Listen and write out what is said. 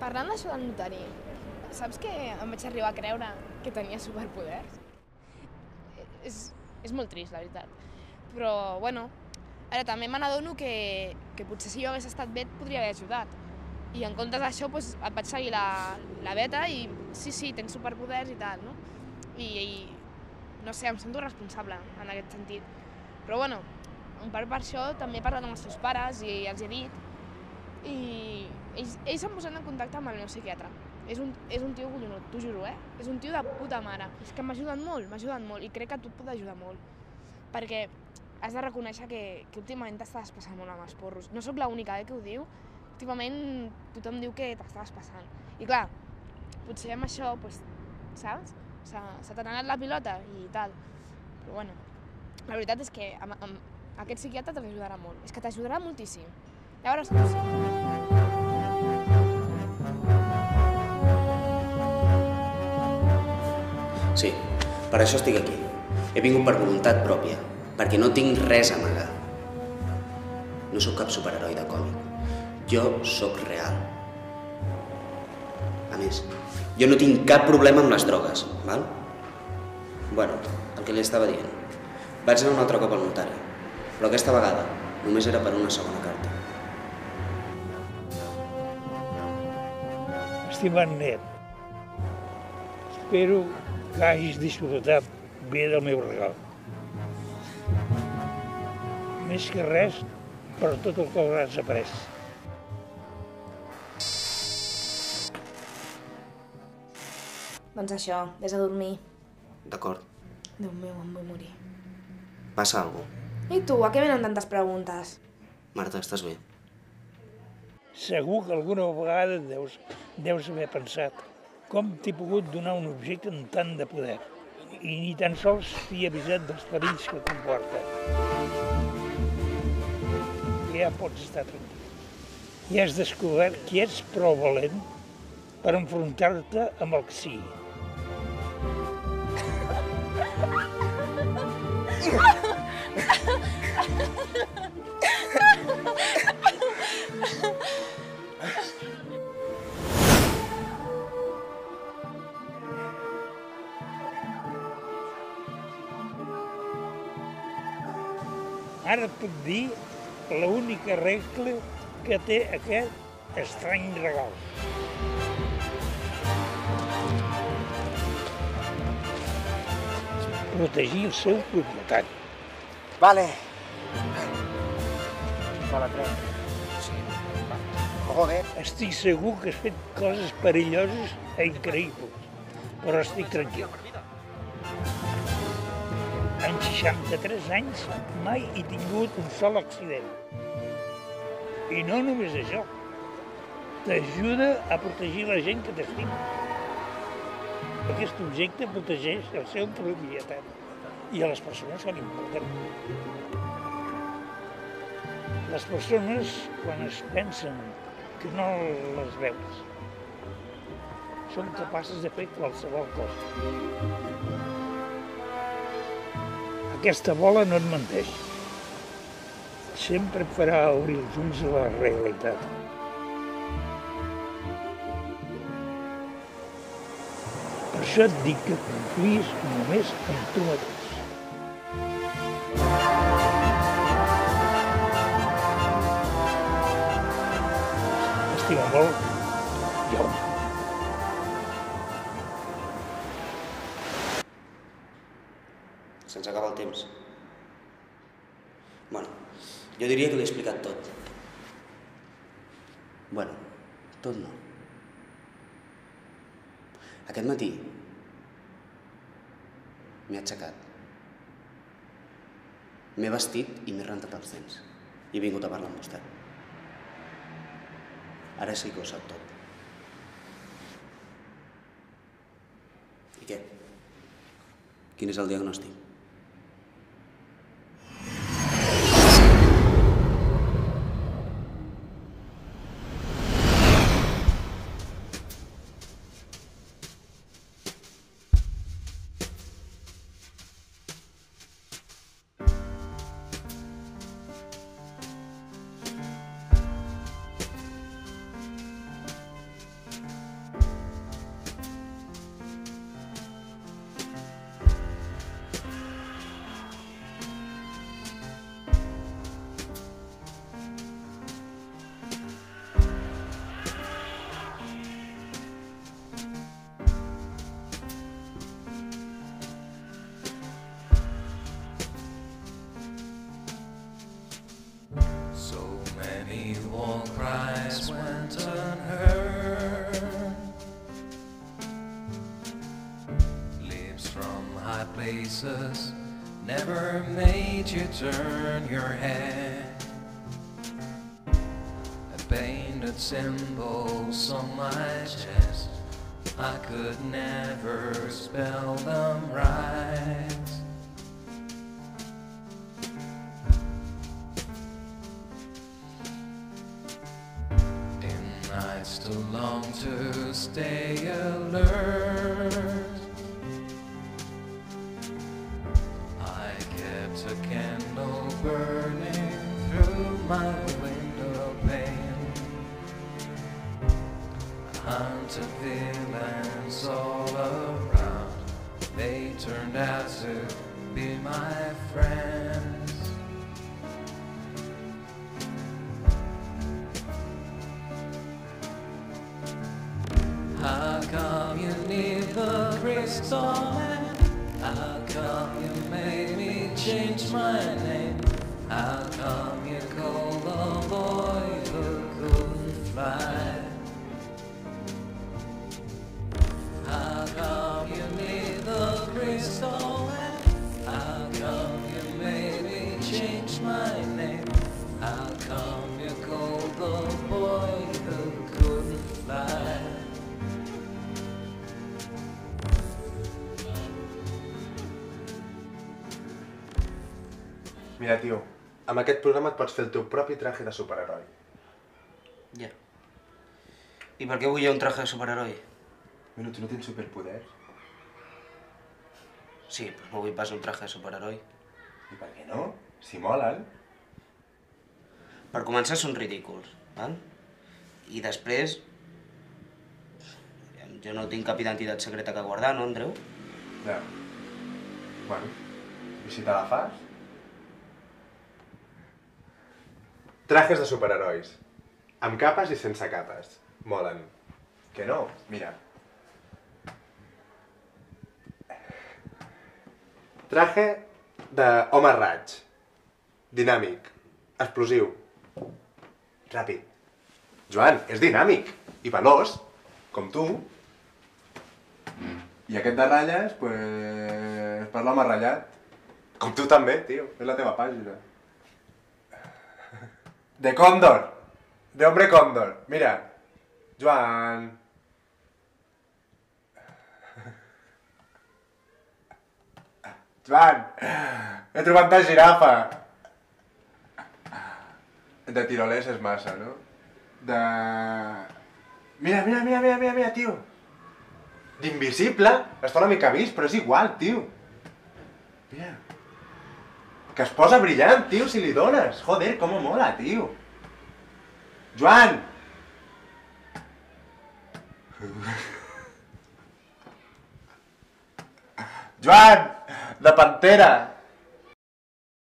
Parlant d'això del notari, saps que em vaig arribar a creure que tenia superpoders? És molt trist, la veritat. Però, bueno, ara també me n'adono que potser si jo hagués estat bé et podria haver ajudat. I en comptes d'això et vaig seguir la beta i sí, tens superpoders i tal, no? I no sé, em sento responsable en aquest sentit. Però, bueno, en part per això també he parlat amb els seus pares i els he dit. I ells s'han posat en contacte amb el meu psiquiatre. És un tio collonut, t'ho juro, És un tio de puta mare. És que m'ha ajudat molt, i crec que a tu et pot ajudar molt. Perquè has de reconèixer que últimament t'estaves passant molt amb els porros. No sóc l'única que ho diu. Últimament tothom diu que t'estaves passant. I clar, potser amb això, saps? Se t'ha anat la pilota i tal. Però bueno, la veritat és que amb aquest psiquiatre t'ajudarà molt. És que t'ajudarà moltíssim. Ja veuràs que sí. Sí, per això estic aquí. He vingut per voluntat pròpia, perquè no tinc res a amagar. No sóc cap superheroi de còmic. Jo sóc real. A més, jo no tinc cap problema amb les drogues, val? Bueno, el que li estava dient. Vaig anar un altre cop al notari, però aquesta vegada només era per una segona carta. Estimat net, espero que hagis disfrutat bé del meu regal. Més que res, per tot el que hauràs après. Doncs això, vés a dormir. D'acord. Déu meu, em vull morir. Passa alguna cosa? I tu, a què venen tantes preguntes? Marta, estàs bé? Segur que alguna vegada deus haver pensat com t'he pogut donar un objecte amb tant de poder i ni tan sols t'he avisat dels perills que comporta. Ja pots estar tranquil. Ja has descobert que ets prou valent per enfrontar-te amb el que sigui. Ara et puc dir l'única regla que té aquest estrany regal. Protegir el seu propietari. Vale. Me la trec. Sí. Joder. Estic segur que has fet coses perilloses i increïbles, però estic tranquil. En 63 anys mai he tingut un sol accident. I no només això. T'ajuda a protegir la gent que t'estima. Aquest objecte protegeix el seu propietari i a les persones són importants. Les persones, quan es pensen que no les veus, són capaces de fer qualsevol cosa. Aquesta bola no et menteix. Sempre et farà obrir els ulls a la realitat. Per això et dic que confiïs només en tu mateix. Estima molt, Jaume. Se'ns acaba el temps. Bueno, jo diria que l'he explicat tot. Bueno, tot no. Aquest matí m'he aixecat. M'he vestit i m'he rentat els dents. I he vingut a parlar amb vostè. Ara sí que ho sap tot. I què? Quin és el diagnòstic? her. Leaves from high places never made you turn your head. Painted symbols on my chest, I could never spell them right. In nights too long to stay alert, I kept a candle burning through my window pane. Haunted villains all around, they turned out to be my friends. How come you need the crystal man? How come you made me change my name? How come you called the boy who couldn't fly? How come you need the crystal man? How come you made me change my name? How come you called the boy who couldn't fly? Mira, tio, amb aquest programa et pots fer el teu propi traje de superheroi. Ja. I per què vull jo un traje de superheroi? Bueno, tu no tens superpoders? Sí, però no vull pas un traje de superheroi. I per què no? Si molen. Per començar són ridículs, val? I després... Jo no tinc cap identitat secreta que guardar, no, Andreu? Ja. Bueno, i si te la fas? Trajes de superherois. Amb capes i sense capes. Molen. Que no? Mira. Traje d'home raig. Dinàmic. Explosiu. Ràpid. Joan, és dinàmic. I veloç. Com tu. I aquest de ratlles, pues... per l'home ratllat. Com tu també, tio. És la teva pàgina. De còndor. De hombre còndor. Mira. Joan. Joan. He trobat de girafa. De tirolès és massa, no? De... Mira, tio. D'invisible. Està una mica vist, però és igual, tio. Mira. Que es posa brillant, tio, si li dones. Joder, com mola, tio. Joan! Joan! De pantera!